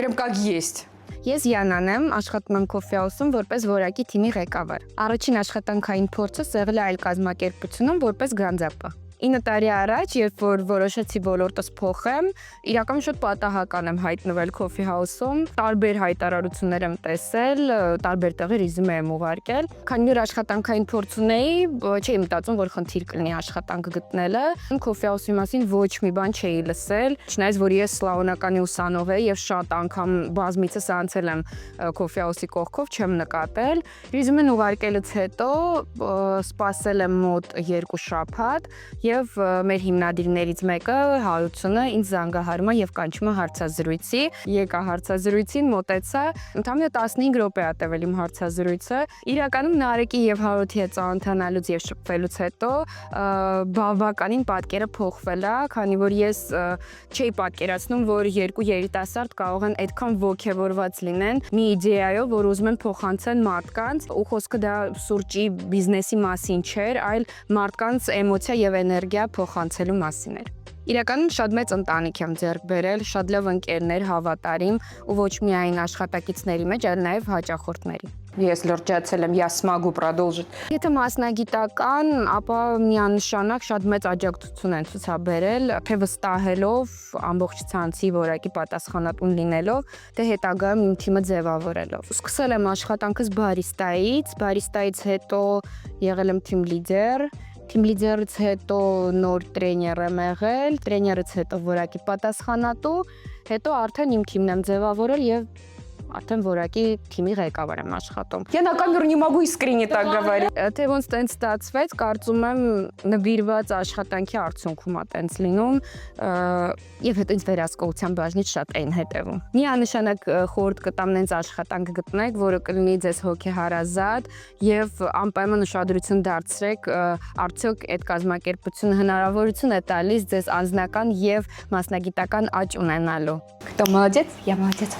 Прям как есть. Ես Յանան եմ, աշխատում եմ Coffee House-ում որպես որակի թիմի ղեկավար։ Առաջին աշխատանքային փորձս եղել է այլ կազմակերպությունում որպես գանձապահ։ 9 տարի առաջ, երբ որ որոշեցի ոլորտս փոխեմ, իրականում շատ պատահական եմ հայտնվել Coffee House-ում, տարբեր հայտարարություններ եմ տեսել, տարբեր տեղեր ռեզյումե եմ ուղարկել։ Քանի որ աշխատանքային փորձ ունեի, չէի մտածում, որ խնդիր կլինի աշխատանք գտնելը։ Coffee House-ի մասին ոչ մի բան չէի լսել, չնայած որ ես սլավոնականի ուսանող եմ եւ շատ անգամ բազմիցս անցել եմ Coffee House-ի կողքով, չեմ նկատել։ Ռեզյումեն ուղարկելուց հետո սպասել եմ մոտ 2 շաբաթ եւ մեր հիմնադիրներից մեկը Հարությունը ինձ զանգահարում է եւ կանչում է հարցազրույցի։ Եկա հարցազրույցին, մոտեցա, ընդամենը 15 րոպե է տևել իմ հարցազրույցը։ Իրականում Նարեկի եւ Հարութի հետ ծանոթանալուց եւ շփվելուց հետո բավականին պատկերը փոխվել է, քանի որ ես չէի պատկերացնում, որ երկու երիտասարդ կարող են այդքան ոգևորված լինեն մի իդեայով, որ ուզում են փոխանցեն մարդկանց, ու խոսքը դա սուրճի բիզնեսի մասին չէր, այլ մարդկանց էմոցիա եւ էներգիա փոխանցելու մասին էր։ Իրականում շատ մեծ ընտանիք եմ ձեռք բերել, շատ լավ ընկերներ, հավատարիմ ու ոչ միայն աշխատակիցների մեջ, այլ նաև հաճախորդների։ Если лրջացել եմ, я смогу продолжить. Եթե մասնագիտական, ապա միանշանակ շատ մեծ աջակցություն են ցուցաբերել, թե վստահելով ամբողջ ցանցի որակի պատասխանատուն լինելով, թե հետագայում իմ թիմը ձևավորելով։ Սկսել եմ աշխատանքս բարիստայից հետո եղել եմ թիմ լիդեր, Թիմ լիդերից հետո նոր տրեյներ եմ եղել, տրեյներից հետո որակի պատասխանատու, հետո արդեն իմ թիմն եմ ձևավորել եւ արդեն որակի թիմի ղեկավար եմ աշխատում։ Я на камеру не могу искренне так говорить. Թե ոնց տենց ստացվեց, կարծում եմ նվիրված աշխատանքի արդյունքում է տենց լինում եւ հետո ինձ վերահսկողության բաժնից շատ էին հետեւում։ Միանշանակ խորհուրդ կտամ նենց աշխատանք գտնեք, որը կլինի ձեզ հոգեհարազատ եւ անպայման ուշադրություն դարձրեք, արդյոք այդ կազմակերպությունը հնարավորություն է տալիս ձեզ անձնական եւ մասնագիտական աճ ունենալու։ Кто молодец, я молодец.